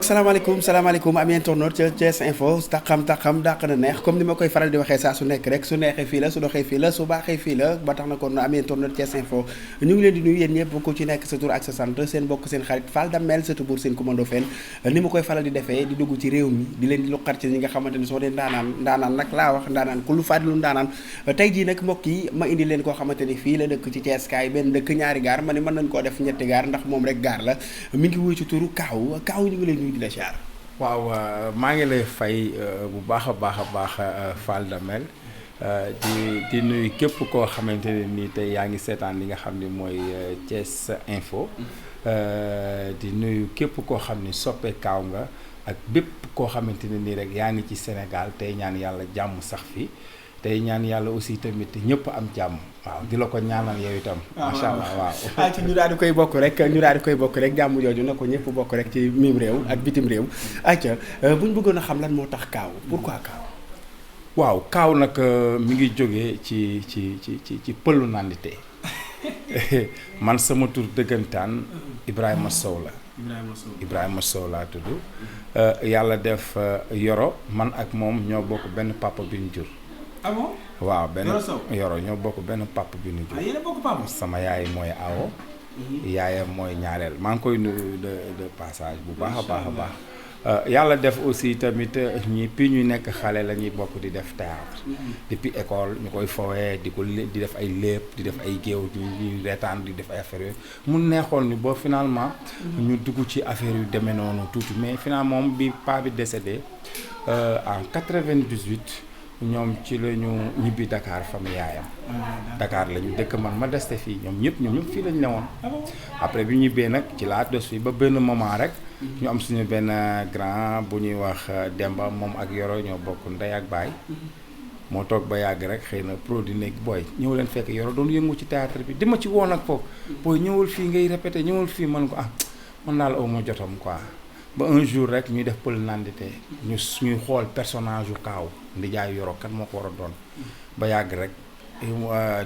salaamaaleykum am internaute ca Thiès Info taxam dàq na neex comme ni ma koy faral di waxee saa su nekk rek su neexee fii la su doxee fii la su baaxee fii la ba tax na kon am internaute Thiès Info ñu ngi leen di nuyu yéen ñëpp ku ci nekk sa tur ak sa sant seen bokk seen xarit Fall Damel sa tubuur seen commando fen ni ma koy faral di defee di dugg ci réew mi di leen di luqar ci ñi nga xamante ni soo dee ndaanaan nag laa wax ndaanaan ku lu fàdilu ndaanaan tey jii nag mbokk yi ma indi leen koo xamante ni fii la dëkk ci Thiès kaay benn dëkk ñaari gaar ma ne mën nañ koo def ñetti gaar ndax moom rek gaar la mi ngi wuy ci turu Kaaw ñu ngi lay nuyu di la siyaar. waaw maa ngi lay fay bu baax a baax Fall Damel di nuyu képp koo xamante ne nii tey yaa ngi seetaan li nga xam ni mooy Thiès Info di nuyu képp koo xam ni soppe Kaaw nga ak bépp koo xamante ne nii rek yaa ngi ci Sénégal tey ñaan yàlla jàmm sax fi tey ñaan yàlla aussi tamit ñëpp am jàmm waaw di la ko ñaanal yow itam. macha allah waaw. ci ñu daal di koy bokk rek jàmm jooju na ko ñëpp bokk rek ci mim réew ak bitim réew. ayca bu ñu bëggoon a xam lan moo tax Kaaw pourquoi Kaaw. waaw Kaaw nag mi ngi jógee ci pëlu nandite man sama tur dëggantaan Ibrahima Sow la. Ibrahima Sow laa tudd. yàlla def Yoro man ak moom ñoo bokk benn papa bi ñu jur. ah bon waaw benn Yoro ñoo bokk benn papa bi ñu jur. yéen a bokk papa. sama yaay mooy awo. yaayam mooy ñaareel maa ngi koy nuyu de passage bu baax a baax. yàlla def aussi tamit puis ñuy nekk xale la ñuy bokk di def théâtre depuis école ñu koy fowee di def ay lépp di def ay géew ñuy reetaan di def ay affaires yooyu mu neexoon ni boo finalement ñu dugg ci affaire yu demee noonu tuuti mais finalement moom bi paa bi décédé en 98 ñoom ci la ñu ñibbi Dakar famille yaayam Dakar la ñu dëkk man ma deste fii ñoom ñëpp fii lañu newoon après bi ñibbee nag ci laa des fii ba benn moment rek ñu am suñu benn grand bu ñuy wax Demba moom ak Yoro ñoo bokk ndey ak baay moo toog ba yàgg rek xëy na produit nekk booy ñëw leen fekk Yoro doon yëngu ci théâtre bi dima ci woon ak foofu booy ñëwal fii ngay répété ñëwal fii man ko man daal aw ma jotam quoi ba un jour rek ñuy def pël nandite ñuy xool personnage yu Kaaw ndijaay Yoro kan moo ko war a doon ba yàgg rek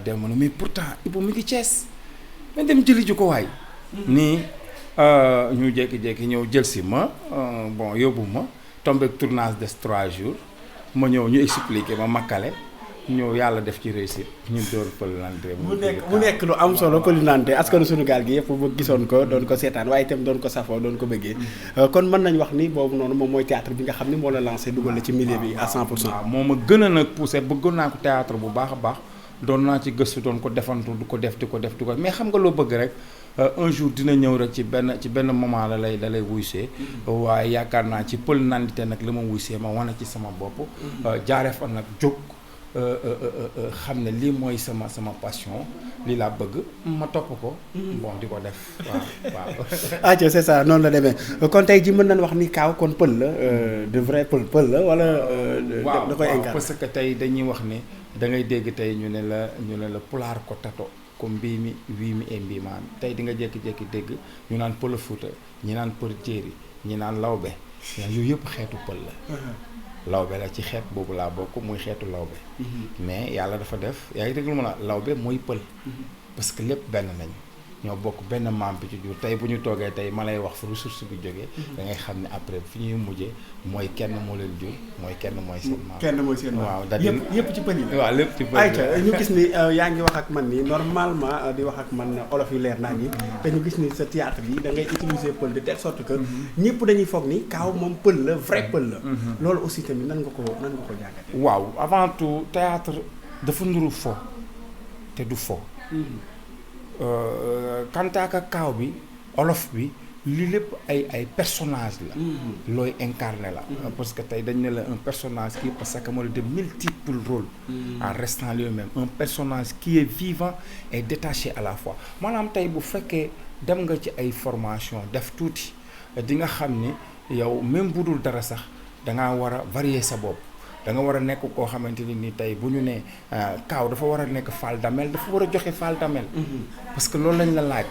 dem na mais pourtant Ibou mi ngi Thiès mais dem jëli ji ko waay nii ñu jékki-jékki ñëw jël si ma bon yóbbu ma tombé tournage des 3 jours ma ñëw ñu expliqué ma makkale ñëw yàlla def ci réussite ñu door pël nandite mu nekk lu am solo pël nandite askanu sunu gaal gi yëpp ba gisoon ko doon ko seetaan waaye itam doon ko safoo doon ko bëggee kon mën nañ wax ni boobu noonu moom mooy théâtre bi nga xam ni moo la lancé dugal la ci milieu bi à 100%. waaw moo ma gën a nag poussé bëggoon naa ko théâtre bu baax a baax doon naa ci gëstu doon ko defantu di ko def mais xam nga loo bëgg rek un jour dina ñëw rek ci benn moment la lay wuysee waaye yaakaar naa ci pël nandite nag la ma wuysee ma wane ci sama bopp jaaree fa nag jóg xam ne lii mooy sama passion lii laa bëgg ma topp ko bon di ko def waaw c'est ça noonu la demee kon tey ji mën nañ wax ni Kaaw kon pël la de vrai pël la wala da koy incarné parce que tey dañuy wax ne da ngay dégg tey ñu ne la pulaar ko tato ko mbii mi wii mi e mbii maam tey di nga jékki-jékki dégg ñu naan pël Fuuta ñi naan pël Jéeri ñi naan lawbe yooyu yëpp xeetu pël la lawbe la ci xeet boobu laa bokk muy xeetu lawbe mais yàlla dafa def yaa ngi dégg lu ma la lawbe mooy pël parce que lépp benn lañ ñoo bokk benn maam bi ci jur tey bu ñu toogee tey ma lay wax fu ressource bi jógee da ngay xam ne après fi ñuy mujjee mooy kenn moo leen jur mooy kenn mooy seen maam waaw da yëpp ci pël yi waaw lépp ci pël ayca ñu gis ni yaa ngi wax ak man ni normalement di wax ak man olof yu leer naa ni te ñu gis ni sa théâtre bi da ngay utiliser pël de telle sorte que ñëpp dañuy foog ni Kaaw moom pël la vrai pël la loolu aussi tamit nan nga ko jàngate waaw avant tout théâtre dafa nuru fo te du fo kantaaka Kaaw bi olof bi li lépp ay personnage la looy incarné la parce que tey dañ ne la un personnage qui peut s'accommoder de multiples rôles en restant lui-même un personnage qui est vivant et détaché à la fois maanaam tey bu fekkee dem nga ci ay formation def tuuti di nga xam ni yow même bu dul dara sax dangaa war a varier sa bopp da nga war a nekk koo xamante ni tey bu ñu nee Kaaw dafa war a nekk Fall Damel dafa war a joxe Fall Damel parce que loolu lañ la laaj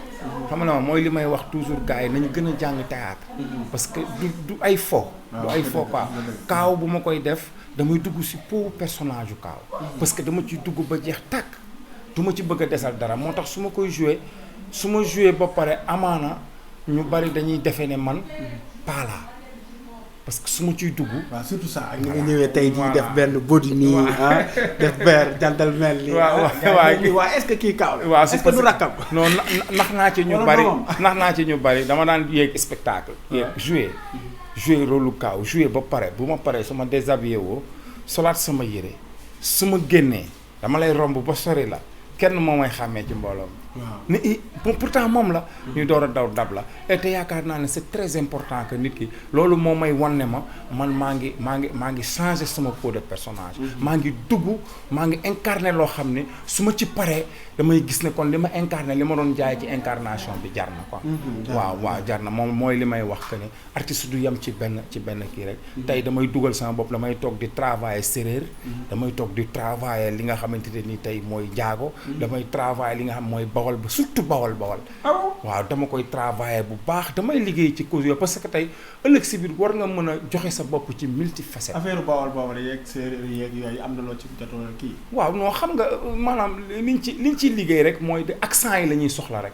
xam nga mooy li may wax toujours gars yi nañu gën a jàng théâtre parce que du ay fo du ay fo quoi Kaaw bu ma koy def damay dugg si pour personnage yu Kaaw parce que dama ci dugg ba jeex tàkk du ma ci bëgg a desal dara moo tax su ma koy joué ba pare amaana ñu bari dañuy defee ne man paalaa parce que su ma ciy dugg. waaw surtout ça ak ni nga ñëwee tey jii def benn body nii ah def beer jantal mel nii. waaw est-ce que kii kaaw la. waaw est-ce que du rakkam. non nax naa ci ñu bari nax naa ci ñu bari dama daan yéeg spectacle. yéeg jouer rôle lu kaaw jouer ba pare bu ma paree su ma déshabillé woo solaat sama yére su ma génnee dama lay romb ba sori la kenn moo may xàmmee ci mbooloo mi. ni pourtant moom la. ñu door a daw dab la et te yaakaar naa ne c'est très important que nit ki loolu moo may wan ne ma man maa ngi changer sama peau de personnage. maa ngi dugg maa ngi incarner loo xam ne su ma ci paree damay gis ne kon li ma incarner li ma doon jaay ci incarnation bi jar na quoi. waaw jar na moom mooy li may wax que ne artiste du yem ci benn kii rek. tey damay dugal sama bopp damay toog di travailler séeréer. damay toog di travailler li nga xamante ne ni tey mooy njaago. damay travailler li nga xam mooy bawal ba surtout bawal. waaw dama koy travailler bu baax damay liggéey ci cause yooyu parce que tey ëllëg si biir war nga mën a joxe sa bopp ci multifacette. affaire bawal yeeg séeréer yeeg yooyu am na loo ci jotoo kii. waaw non xam nga maanaam liñ ci liggéey rek mooy de accent yi la ñuy soxla rek.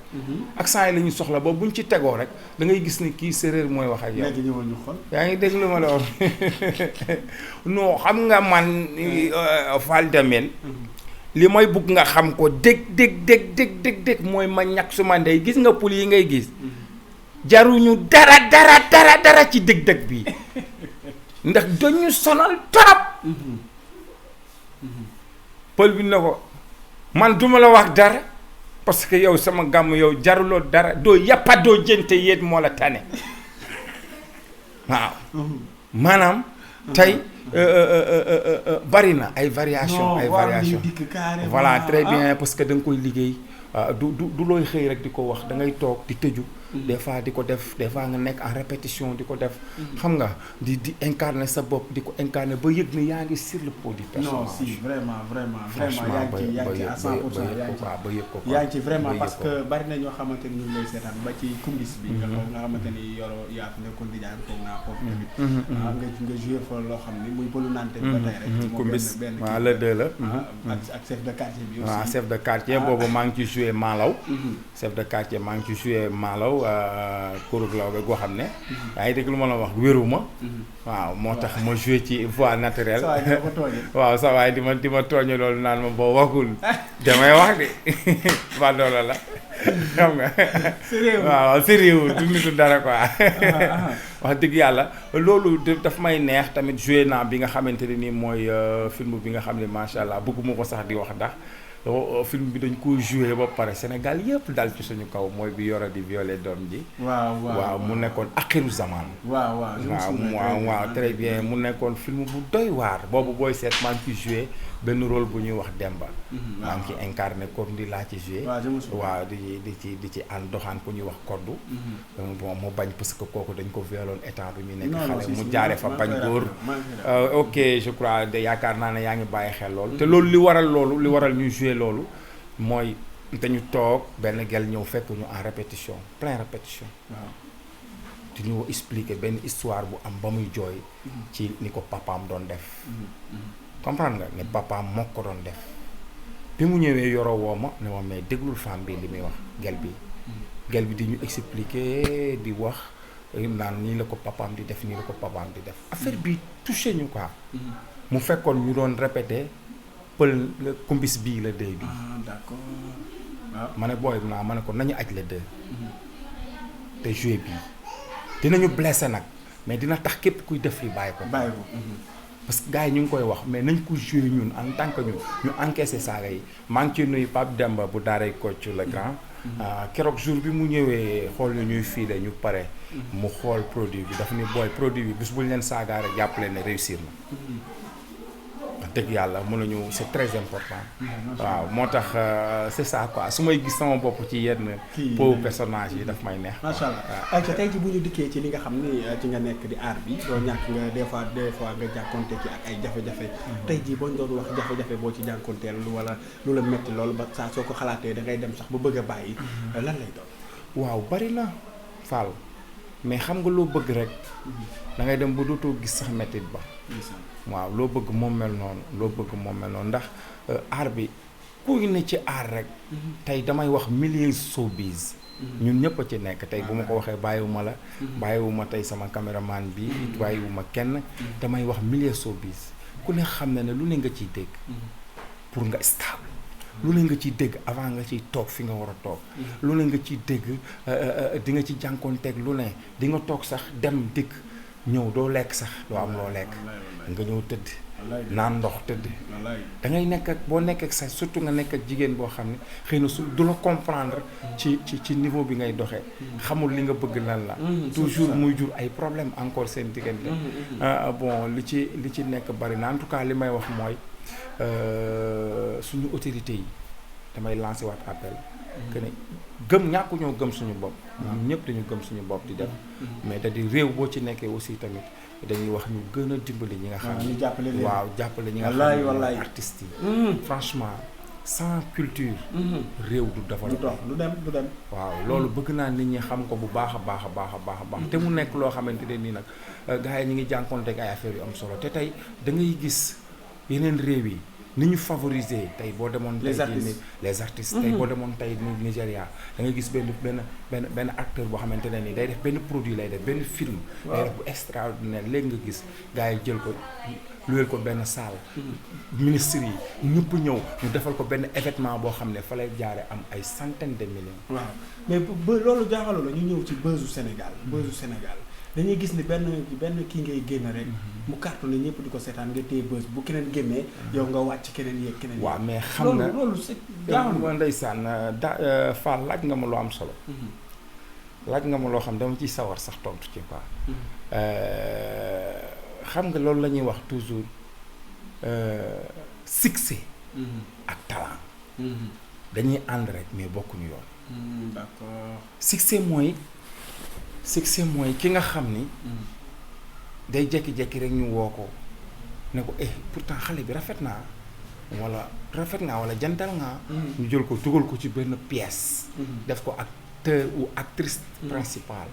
accent yi la ñuy soxla ba buñ ci tegoo rek da ngay gis ne kii séeréer mooy wax ak yow. léegi ñëwal ñu xool. yaa ngi dégg lu ma la wax non xam nga man Fall Damel. li may bugg nga xam ko dég mooy ma ñàkk suma ndey gis nga pul yi ngay gis jaruñu dara ci dég bi ndax dañu sonal trop pël bi na ko man duma la wax dara parce que yow sama gàmm yow jaruloo dara doo yappa doo jënte yéet moo la tane waaw maanaam tey bari na ay variation voilà très bien parce que da nga koy liggéey du looy xëy rek di ko wax da ngay toog di tëju des fois di ko def des fois nga nekk en répétition di ko def xam nga di incarner sa bopp di ko incarner ba yëg ne yaa ngi sur le pot du personnage. non si vraiment yaa ngi ci à 100% ba yëg ko yaa ngi ci vraiment parce que bari na ñoo xamante ni ñu ngi lay seetaan ba ci kumbis bi nga xamante ni yoro yaa fi nekkoon di jaay foog naa foofu tamit nga joué fa loo xam ni muy bëlu nante ba tey rek kumbis waaw le deux la ak chef de quartier bi aussi waaw chef de quartier boobu maa ngi ci joué Malaw chef de quartier maa ngi ci joué Malaw kurug law ba goo xam ne yaa ngi dégg lu ma la wax wéruma waaw moo tax ma joué ci voix naturelle waaw sa waay di ma tooñe loolu naan ma boo waxul damay wax de ba doola la xam nga waaw sérieux du nitu dara quoi wax dëgg yàlla loolu daf may neex tamit joué naa bi nga xamante ne nii mooy film bi nga xam ne macha allah bëgguma ko sax di wax ndax film bi dañ ko joué ba pare Sénégal yëpp dal ci suñu kaw mooy bi Yoro di violé doom ji. waaw mu nekkoon axiru zaman. waaw très bien mu nekkoon film bu doy waar boobu booy seet maa ngi ci joué benn rôle bu ñuy wax Demba. maa ngi ci incarné comme di laa ci joué. waaw di ci ànd doxaan ku ñuy wax koddu. bon mu bañ parce que kooku dañ ko violoon état bi ñu nekk xale mu jaare fa bañ góor. ok je crois de yaakaar naa ne yaa ngi bàyyi xel loolu. te loolu li waral ñu joué loolu mooy dañu toog benn gel ñëw fekk ñu en répétition plein répétition di ñu expliquer benn histoire bu am ba muy jooy ci ni ko papaam doon def comprendre nga ne papaam moo ko doon def bi mu ñëwee Yoro woo ma ne ma mais déglul femme bi li muy wax gel bi di ñu expliquer di wax naan nii la ko papaam di def nii la ko papaam di def affaire bi touché ñu quoi mu fekkoon ñu doon répéter pël kumbis bii la dëy bi d'accord ma ne booy naa ma ne ko nañu aj la deux te joué bii dinañu blessé nag mais dina tax képp kuy def li bàyyi ko parce que gars yi ñu ngi koy wax mais nañ ko joué ñun en tant que ñu encaissé saaga yi maa ngi ci nuyu Pape Demba bu daaray Kocc le grand keroog jour bi mu ñëwee xool ñu ñuy fiile ñu pare mu xool produit bi dafa ni booy produit bi bis buñ leen saagaa rek jàppale ne réussir na dëgg yàlla mën nañu c'est très important waaw moo tax c'est ça quoi su may gis sama bopp ci yenn po personnage yi daf may neex macha allah ayca tey ci bu ñu dikkee ci li nga xam ni ci nga nekk di art bi doo ñàkk nga des fois nga jànkonte ci ak ay jafe-jafe tey jii boo ñu doon wax jafe-jafe boo ci jànkonteel wala lu la metti loolu ba saa soo ko xalaatee da ngay dem sax ba bëgg a bàyyi lan lay doon waaw bari na Fall mais xam nga loo bëgg rek da ngay dem ba dootoo gis sax mettit ba waaw loo bëgg moom mel noonu ndax art bi kuy ne ci art rek tey damay wax milieu showbiz ñun ñëpp a ci nekk tey bu ma ko waxee bàyyiwuma la bàyyiwuma tey sama caméraman bi bàyyiwuma kenn damay wax milieu showbiz ku ne xam na ne lu ne nga ciy dégg pour nga stable lu ne nga ciy dégg avant nga ciy toog fi nga war a toog lu ne nga ciy dégg di nga ci jànkoonteeg lu ne di nga toog sax dem dikk ñëw doo lekk sax doo am loo lekk nga ñëw tëdd naan ndox tëdd da ngay nekk ak boo nekk ak sa surtout nga nekk ak jigéen boo xam ne xëy na su du la comprendre ci niveau bi ngay doxee xamul li nga bëgg lan la toujours muy jur ay problème encore seen diggante bon li ci nekk bari na en tout cas li may wax mooy suñu autorités yi damay lancer waat appel que ne ñàkku ñoo gëm suñu bopp ñun ñëpp dañu gëm suñu bopp di def mais da di réew boo ci nekkee aussi tamit dañuy wax ñu gën a dimbali ñi nga xam ne waaw jàppale ñi nga xam ne artistes yi franchement sans culture réew du développé du dem waaw loolu bëgg naa nit ñi xam ko bu baax a baax te mu nekk loo xamante ne nii nag gars yi ñu ngi jànkoonte ak ay affaires yu am solo te tey da ngay gis yeneen réew yi ni ñu favoriser tey boo demoon tey les artistes tey boo demoon tey Nigéria da ngay gis benn acteur boo xamante ne nii day def benn produit lay def benn film day def bu extraordinaire léegi nga gis gars yi jël ko luyel ko benn salle ministres yi ñëpp ñëw ñu defal ko benn événement boo xam ne fa lay jaare am ay centaines de millions waaw mais ba loolu jaaxaloo la ñu ñëw ci buzzu Sénégal dañuy gis ni benn kii ngay génn rek mu cartonné ñëpp di ko seetaan nga téye buzz bu keneen génnee yow nga wàcc keneen yeeg keneen waaw mais xam nga loolu c'est jaaxal ndeysaan Fall laaj nga ma lu am solo laaj nga ma loo xam dama ciy sawar sax tontu ci quoi xam nga loolu la ñuy wax toujours succès ak talent dañuy ànd rek mais bokkuñu yoon d'accord succès mooy ki nga xam ni day jekki-jekki rek ñu woo ko ne ko pourtant xale bi rafet naa wala jantal nga ñu jël ko dugal ko ci benn pièce def ko acteur ou actrice principale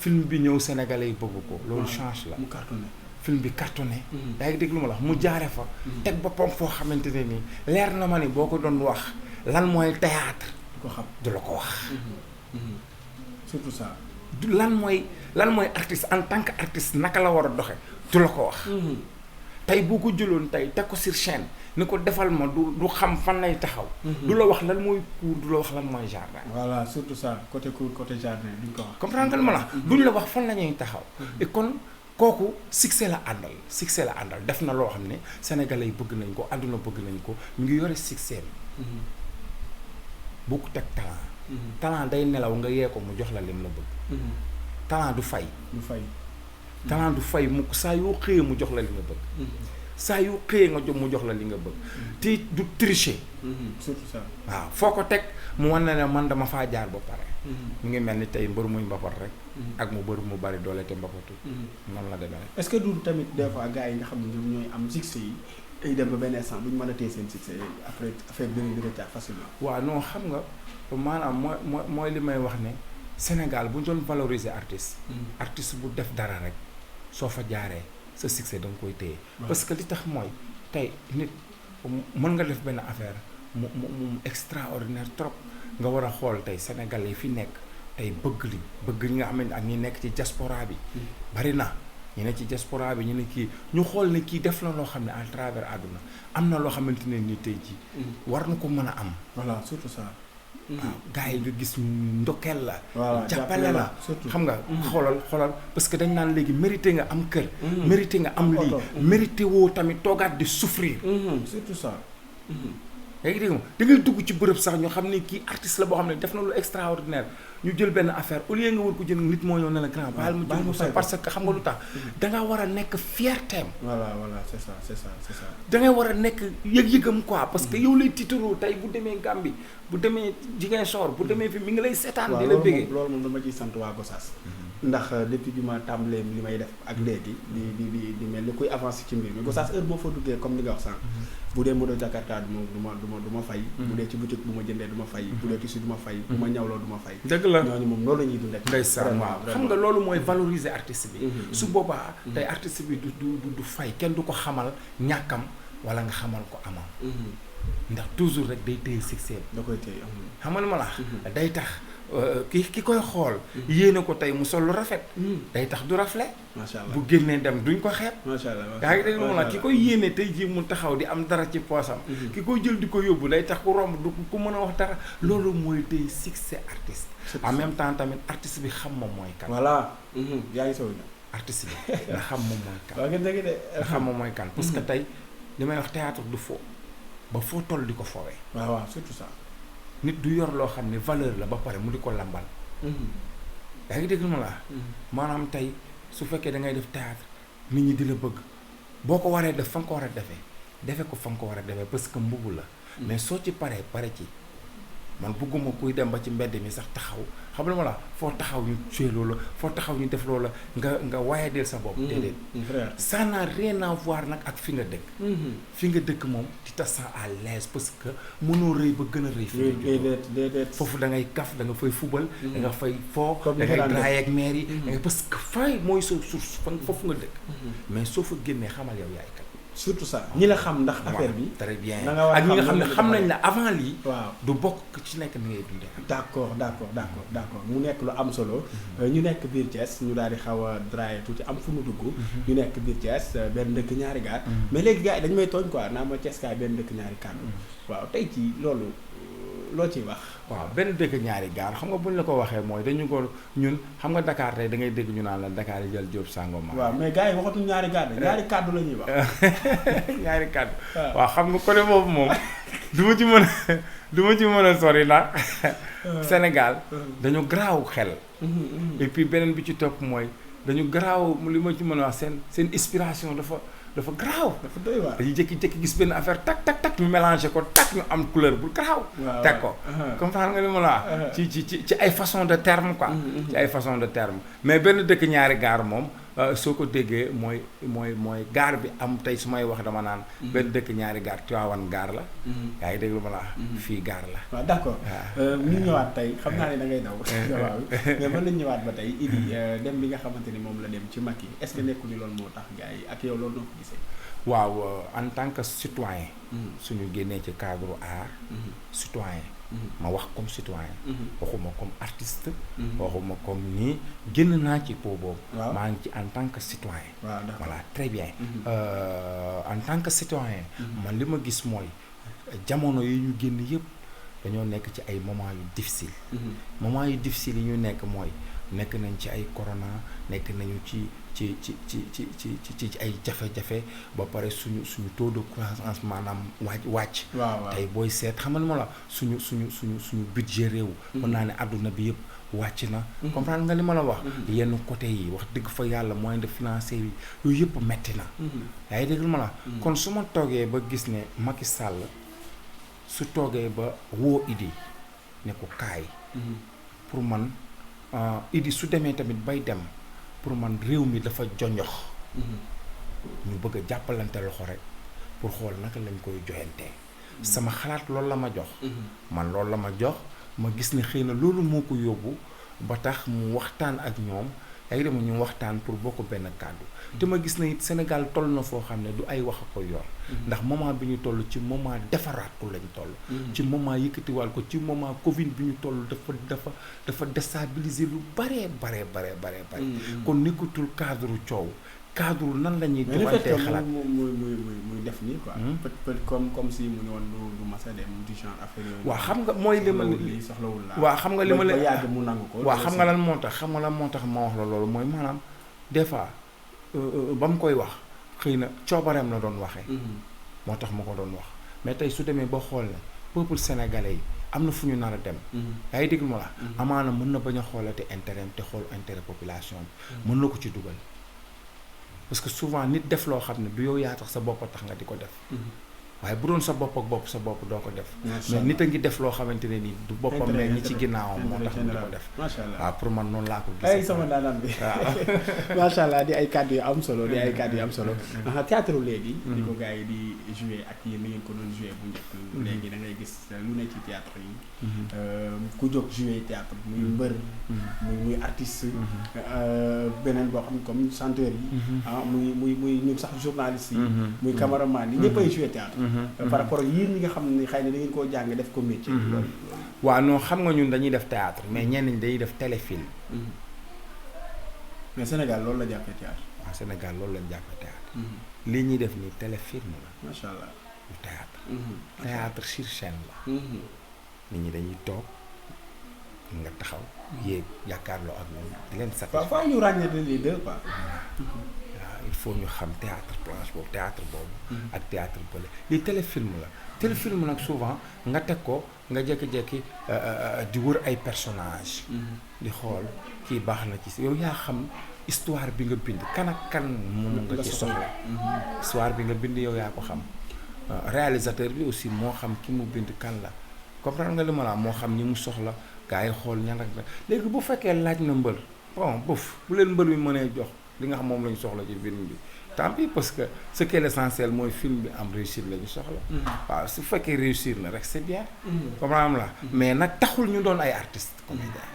film bi ñëw sénégalais yi bëgg ko loolu change la mu cartonné film bi cartonné yaa ngi dégg lu ma la wax mu jaare fa teg boppam foo xamante ne nii leer na ma ni boo ko doon wax lan mooy théâtre du la ko wax surtout ça lan mooy artiste en tant que artiste naka la war a doxe du la ko wax tey boo ko jëloon tey teg ko sur chaîne ni ko defal ma du xam fan lay taxaw du la wax lan mooy cour du la wax lan mooy jardin voilà surtout ça côté cour côté jardin duñ ko wax comprendre ma la duñ la wax fan la ñuy taxaw et kon kooku succès la àndal def na loo xam ne sénégalais yi bëgg nañ ko àdduna bëgg nañ ko mu ngi yore succès boo ko teg talent day nelaw nga yee ko mu jox la lim la bëgg talent du fay talent du fay mu saa yoo xëyee mu jox la li nga bëgg saa yoo xëyee mu jox la li nga bëgg te du tricher surtout ça waaw foo ko teg mu wan na ne man dama faa jaar ba pare mu ngi mel ni tey mbër muy mbapat rek ak mu mbër mu bari doole te mbapatu noonu la demee est-ce que du tamit des fois gars yi nga xam ne ñoom ñooy am succès yi ay dem ba benn instant duñ mën a téye seen succès après affaire bi di retard facilement waaw non xam nga maanaam mooy li may wax ne Sénégal bu ñu doon valoriser artiste bu def dara rek soo fa jaaree sa succès da nga koy téye parce que li tax mooy tey nit mën nga def benn affaire mu extraordinaire trop nga war a xool tey Sénégalais yi fi nekk tey bëgg li nga xamante ak ñi nekk ci diaspora bi bari na ñu ne ci diaspora bi ñu ne kii ñu xool ne kii def na loo xam ne à travers àdduna am na loo xamante ne ni tey ji war na ko mën a am voilà surtout ça waaw gars yi nga gis ndokkeel la jàppale la xam nga xoolal parce que dañ naan léegi mérité nga am kër mérité nga am lii mérité woo tamit toogaat di souffrir surtout ça yaa ngi dégg moom da ngay dugg ci bërëb sax ñu xam ne kii artiste la boo xam ne def na lu extraordinaire ñu jël benn affaire au lieu nga war ko jël nit moo ñëw ne la grand baal mu jël sax parce que xam nga lu tax dangaa war a nekk fiertéem voilà c'est ça dangay war a nekk yëg-yëgam quoi parce que yow lay tiitaroo tey bu demee Gambie bu demee Ziguinchor bu demee fi mi ngi lay seetaan di la bëggee loolu moom dama ciy sant waa Gossas ndax depuis bi ma tàmbalee li may def ak léegi di mel ni kuy avancé ci mbir mi Gossas heure boo fa duggee comme ni nga wax sànq bu dee moto Jakarta du ma fay bu dee ci boutique bu ma jëndee du ma fay bu dee tissu du ma fay bu ma ñawloo du ma fay dëgg la ñooñu moom loolu la ñuy dund rek ndeysaan waaw xam nga loolu mooy valoriser artiste bi su boobaa tey artiste bi du fay kenn du ko xamal ñàkkam wala nga xamal ko amam ndax toujours rek day téye succès da koy téye xamal ma la day tax ki koy xool yéene ko tey mu sol lu rafet day tax du rafle macha allah bu génnee dem duñ ko xeeb macha allah yaa ngi dégg moom la ki koy yéene tey jii mu taxaw di am dara ci poosam ki koy jël di ko yóbbu day tax ku romb du ku mën a wax dara loolu mooy tey succès artiste en même temps tamit artiste bi xam moom mooy kan voilà yaa ngi sow artiste bi nga xam moom mooy kan waaw ngeen dégg de nga xam moom mooy kan parce que tey li may wax théâtre du fo ba foo toll di ko foowee waaw waaw surtout ça nit du yor loo xam ne valeur la ba pare mu di ko lambal yaa ngi dégg ma la maanaam tey su fekkee da ngay def théâtre nit ñi di la bëgg boo ko waree def fa nga ko war a defee ko fa nga ko war a defee parce que mbubu la mais soo ci pare ci man bëgguma kuy dem ba ci mbedd mi sax taxaw xam nga ma la foo taxaw ñu joué loola foo taxaw ñu def loola nga waaye del sa bopp déedéet ça n'a rien à voir nag ak fi nga dëkk fi nga dëkk moom tu te sens à l'aise parce que mënoo rëy ba gën a rëy fi nga foofu da ngay kaf da nga fay fubal da nga fay foo da ngay draay ak maire yi parce que fay mooy sa source foofu nga dëkk mais soo fa génnee xamal yow yaay kat surtout ça ñi la xam ndax affaire bi très bien ak ñi nga xam ne xam nañ la avant lii waaw du bokk ci nekk ni ngay dundee d'accord mu nekk lu am solo ñu nekk biir Thiès ñu daal di xaw a draye tuuti am fu mu dugg ñu nekk biir Thiès benn dëkk ñaari gaar mais léegi gars yi dañu may tooñ quoi naa ma Thiès kaay benn dëkk ñaari kàddu waaw tey ci loolu loo ciy wax waaw benn dëkk ñaari gaar xam nga buñ la ko waxee mooy dañu ko ñun xam nga Dakar tey da ngay dégg ñu naan la Dakar yi jël Diop Sangomar waaw mais gars yi waxatuñu ñaari gaar ñaari kàddu la ñuy wax ñaari kàddu waaw xam nga côté boobu moom du ma ci mën a sori ndax Sénégal dañu garaaw xel et puis beneen bi ci topp mooy dañu garaaw li ma ci mën a wax seen inspiration dafa garaaw dafa doy waar dañuy jékki-jékki gis benn affaire tak ñu mélangé ko ñu am couleur bu garaaw teg ko comprendre nga li ma la wax ci ay façon de terme quoi ci ay façon de terme mais benn dëkk ñaari gaar moom soo ko déggee mooy gaar bi am tey su may wax dama naan benn dëkk ñaari gaar Tivaouane gaar la yaa ngi dégg lu ma la fii gaar la waaw d'accord ñu ñëwaat tey xam naa ne da ngay daw waaw mais mën nañ ñëwaat ba tey Idy dem bi nga xamante ni moom la dem ci Macky est-ce que nekkul ni loolu moo tax gars yi ak yow loolu noo ko gisee waaw en tant que citoyen suñu génnee ci cadre art citoyen ma wax comme citoyen waxuma comme artiste waxuma comme nii génn naa ci po boobu maa ngi ci en tant que citoyen voilà très bien en tant que citoyen man li ma gis mooy jamono yi ñu génn yëpp dañoo nekk ci ay moments yu difficile moments yu difficile yi ñu nekk mooy nekk nañ ci ay corona nekk nañu ci ay jafe-jafe ba pare suñu taux de croissance maanaam wàcc tey booy seet xamal ma la suñu budget réew mën naa ne àdduna bi yëpp wàcc na comprendre nga li ma la wax yenn côté yi wax dëgg fa yàlla moyen de financer yi yooyu yëpp metti na yaa ngi dégg ma la kon su ma toogee ba gis ne Macky Sall su toogee ba woo Idy ne ko kaay pour man Idy su demee tamit bay dem pour man réew mi dafa jonjox ñu bëgg a jàppalante loxo rek pour xool naka lañ koy joxantee sama xalaat loolu la ma jox man loolu la ma jox ma gis ne xëy na loolu moo ko yóbbu ba tax mu waxtaan ak ñoom ay dama ñu waxtaan pour bokk benn kàddu te ma gis na it Sénégal toll na foo xam ne du ay wax a ko yor ndax moment bi ñu toll ci moment defaraat ko lañ toll ci moment yëkkatiwaal ko ci moment Covid bi ñu toll dafa déstabiliser lu bare kon nekkatul cadre coow cadre nan la ñuy joxantee xalaat muy def nii quoi peut comme si mu ne woon du mas a dem du genre affaire yooyu waaw xam nga mooy li ma soxlawul la waaw xam nga li ma la yàgg mu nangu ko waaw xam nga lan moo tax ma wax la loolu mooy maanaam des fois ba mu koy wax xëy na coobareem la doon waxee moo tax ma ko doon wax mais tey su demee ba xool ne peuple sénégalais yi am na fu ñu nar a dem yaa ngi dégg ma la amaana mën na bañ a xoolate intérêt te xool intérêt population bi mën na ko ci dugal parce que souvent nit def loo xam ne du yow yaa tax sa bopp tax nga di ko def waaye bu doon sa bopp doo ko def mais nit a ngi def loo xamante ne nii du boppam mais ñi ci ginnaawam moo tax mu di ko def waaw pour man noonu laa ko gisee ay sama daanaan bi waaw macha allah di ay kàddu yu am solo théâtre léegi di ko gars yi di jouer ak yéen ni ngeen ko doon jouer bu njëkk léegi da ngay gis lu ne ci théâtre yi ku jóg jouer théâtre muy mbër muy artiste beneen boo xam ne comme chanteur yi muy ñun sax journaliste yi muy cameraman yi ñëpp ay jouer théâtre par rapport ak yéen ñi nga xam ne xëy na da ngeen koo jàng def ko métier waaw non xam nga ñun dañuy def théâtre mais ñenn ñi dañuy def téléfilm. mais Sénégal loolu la jàppee théâtre. waaw Sénégal loolu lañ jàppee théâtre. lii ñuy def nii téléfilm la. macha allah du théâtre. théâtre sur scène la. nit ñi dañuy toog nga taxaw yéeg jàkkaarloo ak ñoom di leen satisfaire. faaw ñu ràññee les deux quoi. waaw il faut ñu xam théâtre planche boobu théâtre boobu. ak théâtre bële lii téléfilm la. téléfilm nag souvent nga teg ko nga jékki-jékki di wër ay personnages. di xool kii baax na ci yow yaa xam histoire bi nga bind kan ak kan moom nga ci soxla. histoire bi nga bind yow yaa ko xam. réalisateur bi aussi moo xam ki mu bind kan la comprendre nga li ma la moo xam ñi mu soxla gars yi xool ñan ak léegi bu fekkee laaj na mbër bon bof bu leen mbër bi mënee jox li nga xam moom la ñu soxla ci film bi tant pis parce que ce qui est l'essentiel mooy film bi am réussir la ñu soxla. waaw su fekkee réussir na rek c'est bien. comprendre la mais nag taxul ñu doon ay artistes comédiens.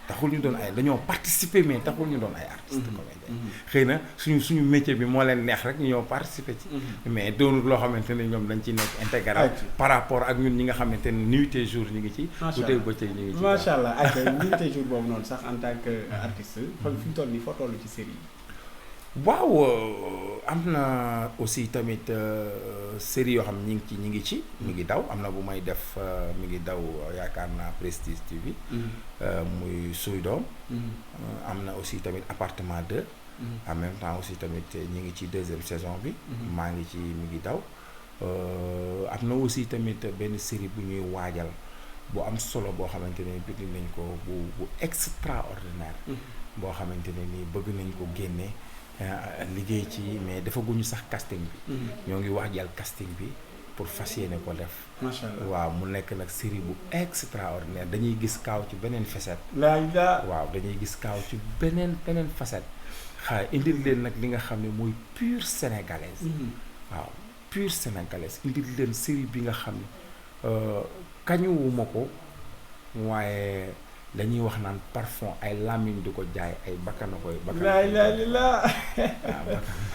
taxul ñu doon ay dañoo participer mais taxul ñu doon ay artistes comédiens. xëy na suñu métier bi moo leen neex rek ñu ñëw participer ci. mais doonul loo xamante ne ñoom dañ ci nekk intégral par rapport ak ñun ñi nga xamante ne nuit et jour ñu ngi ci. macha allah bu bëccëg ñu ngi ci. macha allah ak nuit et jour boobu noonu sax en tant que artiste. fi ñu toll nii foo toll ci série yi. waaw am na aussi tamit série yoo xam ñi ngi ci mi ngi daw am na bu may def mi ngi daw yaakaar naa Prestige TV. muy Suy Doom. am na aussi tamit appartement 2. en même temps aussi tamit ñi ngi ci 2e saison bi. maa ngi ci mi ngi daw. am na aussi tamit benn série bu ñuy waajal bu am solo boo xamante ne bind nañ ko bu extraordinaire. boo xamante ne nii bëgg nañ ko génne. liggéey ci mais defaguñu sax casting bi. ñoo ngi waajal casting bi pour fas yéene ko def. macha allah waaw mu nekk nag série bu extraordinaire dañuy gis Kaaw ci beneen facette. waaw dañuy gis Kaaw ci beneen facette. indil leen nag li nga xam ne mooy pure sénégalaise. waaw pure sénégalaise indil leen série bi nga xam ne kañuwuma ko waaye. dañuy wax naan parfum ay làmmiñ du ko jaay ay bakkan koy. la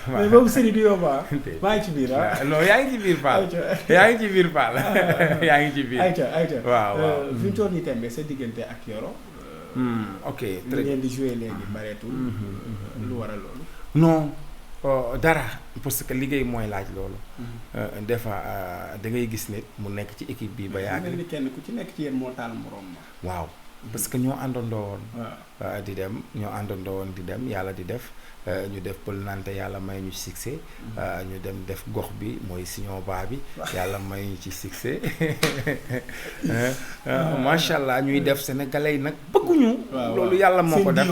mais boobu série du yomb maa ngi ci biir non yaa ngi ci biir Fall. yaa ngi ci biir Fall yaa ngi ci biir. ayca waaw fi ñu toll nii tembe sa diggante ak Yoro. ok très bien ngeen di jouer léegi bareetul. lu waral loolu. non dara parce que liggéey mooy laaj loolu. des fois da ngay gis nit mu nekk ci équipe bi ba yàgg. mel ni kenn ku ci nekk ci yéen moo taal morom ma. waaw. parce que ñoo àndandoo woon di dem yàlla di def ñu def pël nante yàlla may ñu succès ñu dem def gox bi mooy siñoo baa bi yàlla may ñu ci succès macha allah ñuy def sénégalais yi nag bëgguñu loolu yàlla moo ko def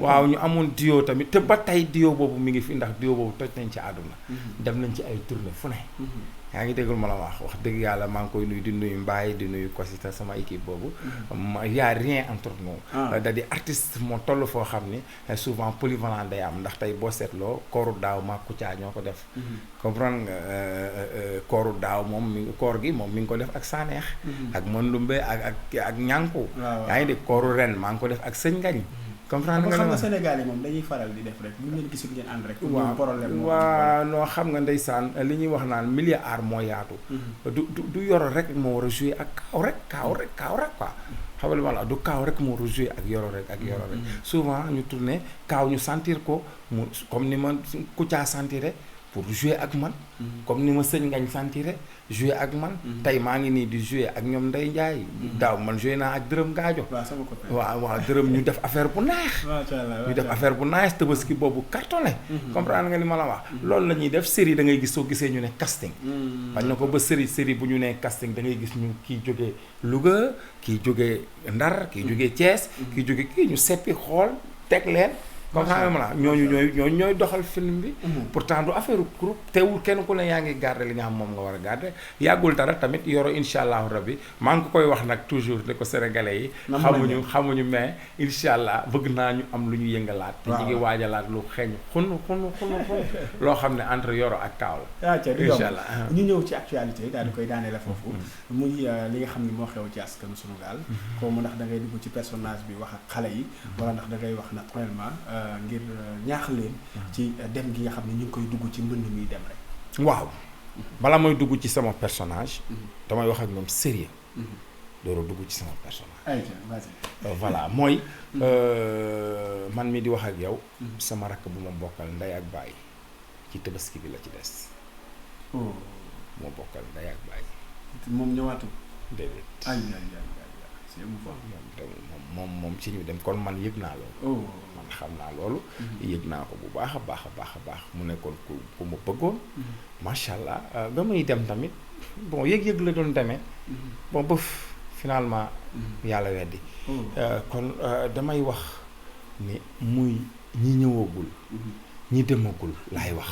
waaw ñu amoon duo tamit te ba tey duo boobu mi ngi fi ndax duo boobu toj nañ ci àdduna dem nañ ci ay tournée fu ne yaa ngi déggul ma la wax dëgg yàlla maa ngi koy nuyu di nuyu Mbaye di nuyu Kosita sama équipe boobu y a rien entre nous da di artiste moo toll foo xam ni souvent polyvalent day am ndax tey boo seetloo kooru daaw ma Kouthia ñoo ko def comprendre nga kooru daaw moom koor gi moom mi ngi ko def ak Saneex ak Mandumbe ak ñànku yaa ngi dégg kooru ren maa ngi ko def ak Sëñ Ngañ comprendre nga xam nga Sénégal yi moom dañuy faral di def rek bu ñu leen gisul ngeen ànd rek. waaw noo xam nga ndeysaan li ñuy wax naan milieu art moo yaatu. du Yoro rek moo war a jouer ak kaaw rek quoi. xam nga walla du kaaw rek moo war a jouer ak Yoro rek souvent ñu tourné kaaw ñu sentir ko mu comme ni ma Kouthia sentiré pour jouer ak man. comme ni ma Sëñ Ngañ sentiré jouer ak man. tey maa ngi nii di jouer ak ñoom Ndeye Ndiaye. daaw man jouer naa ak Dërëm Gaajo. waaw Dërëm ñu def affaire bu neex. ñu def affaire bu neex Tabaski boobu cartonné. comprendre nga li ma la wax. loolu la ñuy def série da ngay gis soo gisee ñu ne casting. bañ na ko ba série bu ñu nee casting da ngay gis ñu kii jógee Louga kii jógee Ndar kii jógee Thiès. kii jógee kii ñu seppi xool teg leen. comprendre nga ñooñu ñooy doxal film bi. pourtant du affaire groupe teewul kenn ku ne yaa ngi garder li nga xam moom nga war a garder yàggul dara tamit Yoro incha allahu rabbi maa ngi ko koy wax nag toujours ne ko sénégalais yi. xamuñu mais incha allah bëgg naa ñu am lu ñu yëngalaat. te ñu ngi waajalaat lu xeeñ xun loo xam ne entre Yoro ak Kaaw la. incha allah ñu ñëw ci actualité daal di koy daanee la foofu. muy li nga xam ne moo xew ci askanu Sénégal. comme ndax da ngay dugg ci personnage bi wax ak xale yi. wala ndax da ngay wax naturellement. ngir ñaax leen ci dem gi nga xam ne ñu ngi koy dugg ci mbënd mi dem rek. waaw bala mooy dugg ci sama personnage damay wax ak ñoom sérieux door a dugg ci sama personnage. ayca vas-y. Voilà mooy man mi di wax ak yow. sama rakk bu ma bokkal ndey ak baay ci tabaski bi la ci des. oh. moo bokkal ndey ak baay. moom ñëwaatu. déedéet. ay c'est moom ci ñu dem kon man yëg naa loolu. oh. man xam naa loolu. yëg naa ko bu baax a baax a baax a baax mu nekkoon ku ma bëggoon. macha allah ba muy dem tamit bon yëg-yëg la doon demee. bon bëf finalement. yàlla weddi. kon damay wax ni muy ñi ñëwagul. ñi demagul laay wax.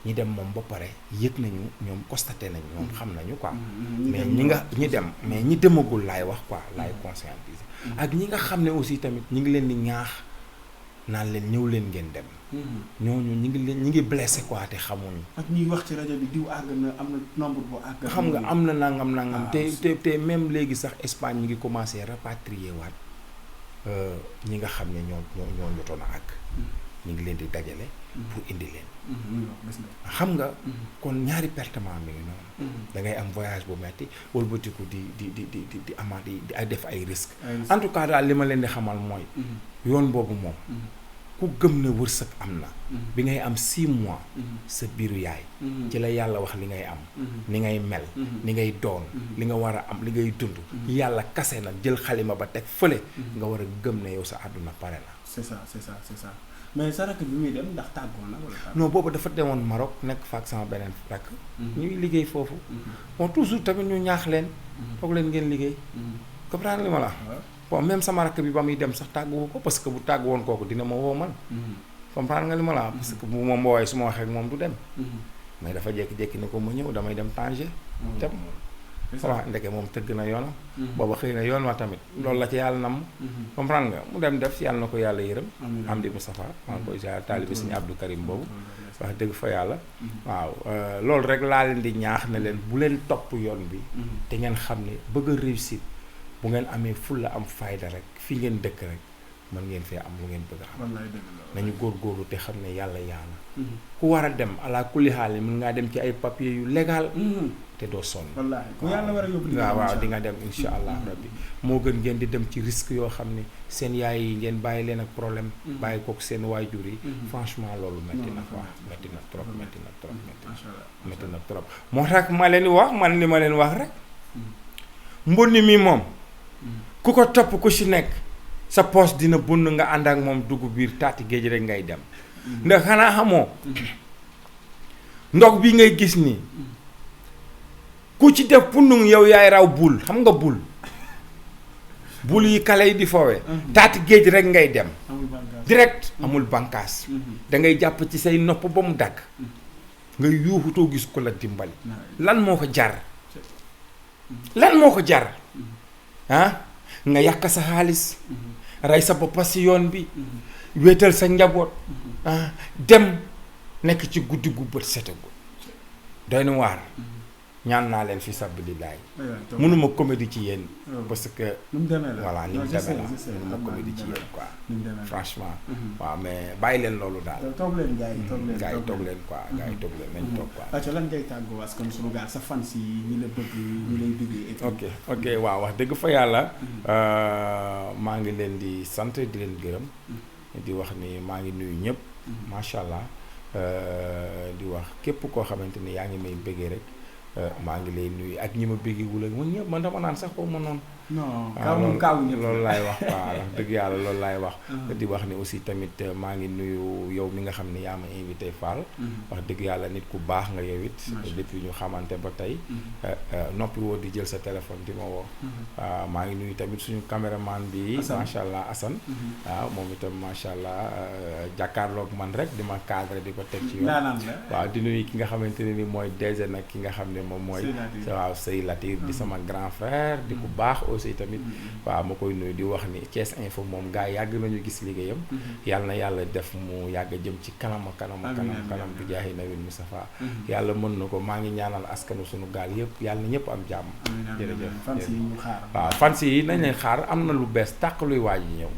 ñi dem moom ba pare yëg nañu ñoom constaté nañu ñoom xam nañu quoi. mais ñi demagul laay wax quoi laay conscientiser. ak ñi nga xam ne aussi tamit ñi ngi leen di ñaax naan leen ñëw leen ngeen dem. ñooñu ñi ngi blessé quoi te xamuñu. ak ñuy wax ci rajo bi diw àgg na am na nombre bu àgg. xam nga am na nangam. te même léegi sax Espagne ñi ngi commencé rapatrier waat ñi nga xam ne ñoo jotoon a àgg. ñu ngi leen di dajale. pour indi leen. xam nga. kon ñaari pertement mi ngi noonu. da ngay am voyage bu metti wëlbatiku di amaat di def ay risques. en tout cas daal li ma leen di xamal mooy. yoon boobu moom. ku gëm ne wërsëg am na. bi ngay am 6 mois. sa biiru yaay. ci la yàlla wax li ngay am. ni ngay mel. ni ngay doon. li nga war a am li ngay dund. yàlla kase na jël xalima ba teg fële. nga war a gëm ne yow sa àdduna pare na. c'est ça. mais sa rakk bi muy dem ndax tàggoo na wala. non boobu dafa demoon Maroc nekk fa ak sama beneen rakk. ñuy liggéey foofu. bon toujours tamit ñu ñaax leen. foog leen ngeen liggéey. comprendre li ma la. bon même sama rakk bi ba muy dem sax tàgguwu ko parce que bu tàggu woon kooku dina ma woo man. comprendre nga li ma la. parce que bu ma woowee su ma waxee ak moom du dem. mais dafa jékki-jékki ne ko ma ñëw damay dem Tanger. dem voilà ndeke moom tëgg na yoonam. booba xëy na yoon wa tamit loolu la ci yàlla nam. comprendre nga mu dem def yàlla na ko yàlla yërëm. am di Moustapha maa ngi koy ziar taalibe Sëñ Abdou Karim boobu. wax dëgg fa yàlla. waaw loolu rek laa leen di ñaax ne leen bu leen topp yoon bi. te ngeen xam ne bëgg a réussir bu ngeen amee fulla am fayda rek fi ngeen dëkk rek mën ngeen fee am lu ngeen bëgg a am. nañu góorgóorlu te xam ne yàlla yaana. ku war a dem ala kulli xaal mën ngaa dem ci ay papier yu légal. te doo sonn. wallaahi ku yàlla war a yóbbu waaw di nga dem incha allah rabbi moo gën ngeen di dem ci risque yoo xam ne seen yaay yi ngeen bàyyi leen ak problème. bàyyi kook seen waajur yi. franchement loolu métti na quoi métti na trop métti na trop. moo tax ma leen di wax man li ma leen wax rek. mbonni mi moom. ku ko topp ku ci nekk. sa poche dina bund nga ànd ak moom dugg biir taati géej rek ngay dem. ndax xanaa xamoo. ndox bi ngay gis nii. ku ci def pundung yow yaay raw bul xam nga bul. bul yi kale yi di fowe. taati géej rek ngay dem. direct amul bànkaas. da ngay jàpp ci say nopp ba mu dagg. nga yuuxutoo gis ko la dimbali. lan moo ko jar. nga yàq sa xaalis. rey sa bopp si yoon bi. wéetal sa njaboot. dem nekk ci guddi gu bët setagul. doy na waar. ñaan naa leen fi sabilillahi. mënuma comédie ci yéen. parce que. voilà ni mu demee la mënuma comédie ci yéen quoi. franchement. waaw mais bàyyi leen loolu daal. toog leen gars yi toog leen quoi gars yi toog leen nañ toog quoi. waaw lan ngay tàggoo askan sunu gaal sa fans yi ñi la bëgg ñi lay bëggee. ok waaw wax dëgg fa yàlla. maa ngi leen di sant di leen gërëm. di wax ni maa ngi nuyu ñëpp. macha allah di wax képp koo xamante ni yaa ngi may bëggee rek. maa ngi lay nuyu ak ñi ma bëggewul ak man ñëpp man dama naan sax ko ma noonu. non loolu laay wax waaw wax dëgg yàlla loolu laay wax. di wax ni aussi tamit maa ngi nuyu yow mi nga xam ne yaa ma invité Fall. wax dëgg yàlla nit ku baax nga yow it. depuis ñu xamante ba tey. noppi woo di jël sa téléphone di ma woo. waaw maa ngi nuyu tamit suñu caméraman bi. macha allah Assane. waaw moom itam macha allah jàkkaarloog man rek di ma cadré di ko teg ci yoon. waaw di nuyu ki nga xamante ne ni mooy DG nag ki nga xam ne moom mooy. waaw Sey Latir di sama grand frère di ku baax aussi tamit. waaw ma koy nuyu di wax ni Thiès Info moom gars yàgg nañu gis liggéeyam. yàlla na yàlla def mu yàgg a jëm ci kanam bi jaahi Nabil Moustapha. yàlla mën na ko maa ngi ñaanal askanu sunu gaal yëpp yàlla na ñëpp am jàmm. jërëjëf waaw fans yi nañ leen xaar am na lu bees tàq luy waaj yi ñëw.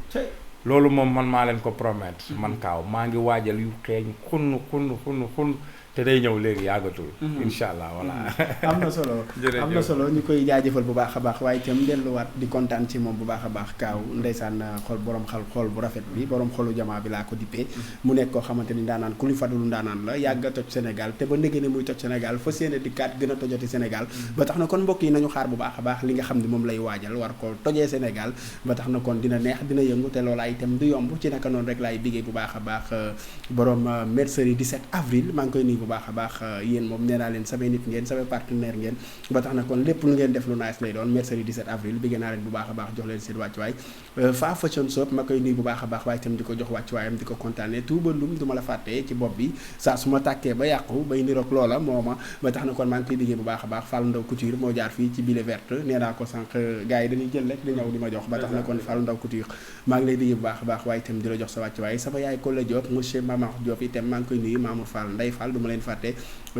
loolu moom man maa leen ko promettre. man Kaaw maa ngi waajal yu xeeñ xunn te te day ñëw léegi yàggatul. incha allah voilà. am na solo am na solo ñu koy jaajëfal bu baax a baax waaye itam delluwaat di kontaan ci moom bu baax a baax Kaaw ndeysaan xol borom xol bu rafet bi borom xolu jamaa bi laa ko dippee mu nekk koo xamante ni ndaanaan ku li fadulu ndaanaan la yàgg a toj Sénégal te ba ndégé ne muy toj Sénégal fa séene dikkaat gën a tojoti Sénégal ba tax na kon mbokk yi nañu xaar bu baax a baax li nga xam ne moom lay waajal war ko tojee Sénégal ba tax na kon dina neex dina yëngu te loolaa itam du yomb ci naka noonu rek laay biggee bu baax a baax borom mercerie 17 avril maa ngi koy nuyu bu baax a baax yéen moom nee naa leen samay nit ngeen samay partenaire ngeen ba tax na kon lépp lu ngeen def lu nice lay doon mercerie 17 avril biggee naa leen bu baax a baax jox leen seen wàccuwaay Fa Fashion Shop ma koy nuyu bu baax a baax waaye itam di ko jox wàccuwaayam di ko kontaane Touba Loum du ma la fàttee ci bopp bi saa su ma tàkkee ba yàqu bay niroog loola moo ma ba tax na kon maa ngi koy liggéey bu baax a baax Fall Ndaw Couture moo jaar fii ci bile verte nee naa ko sànq gars yi dañuy jël rek di ñëw di ma jox ba tax na kon Fall Ndaw Couture maa ngi lay liggéey bu baax a baax waaye itam di la jox sa wàccuwaay sama yaay Kolla Diop monsieur Mamar Diop itam maa ngi koy nuyu Mamour Fall Ndeye Fall du ma leen fàtte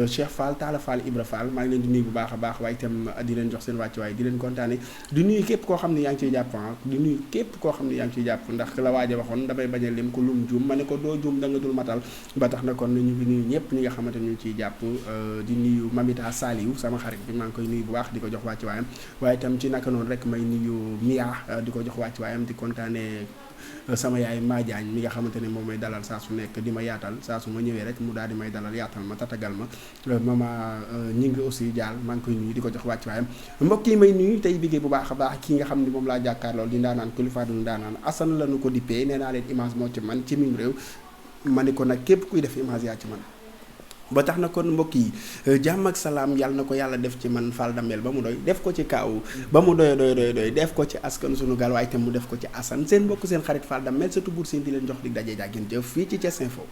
Cheikh Fall Talla Fall Ibra Fall maa ngi leen di nuyu bu baax a baax waaye itam di leen jox seen wàccuwaay di leen kontaane di nuyu képp koo xam ne yaa ngi ciy jàpp di nuyu képp koo xam ne yaa ngi ciy jàpp ndax la waaja waxoon damay bañ a lim ko lum juum ma ne ko doo juum da nga dul matal ba tax na kon ñu ngi nuyu ñëpp ñi nga xamante ñu ciy jàpp di nuyu Mamita Saliou sama xarit bi maa ngi koy nuyu bu baax di ko jox wàccuwaayam waaye itam ci naka noonu rek may nuyu Mia di ko jox wàccuwaayam di kontaane sama yaay Madiagne mi nga xamante ne moom may dalal saa su nekk di ma yaatal saa su ma ñëwee rek mu daal di may dalal yaatal ma tatagal ma mama ñi ngi aussi jaal maa ngi koy nuyu di ko jox wàcc waayam mbokk yi may nuyu tey biggéey bu baax a baax ki nga xam ne moom laa jàkkaar lool di ndaanaan kilifaadu ndaanaan Assane la nu ko dippee nee naa leen image moo ci man ci mim réew ma ne ko nag képp kuy def image yaa ci man ba tax na kon mbokk yi jàmm ak salaam yàlla na ko yàlla def ci man Fall Damel ba mu doy def ko ci Kaaw ba mu doy def ko ci askan sunu gaal waaye itam mu def ko ci Assane seen mbokk seen xarit Fall Damel surtout buur seen di leen jox dig daje jàggeen jëf fii ci Thiès Info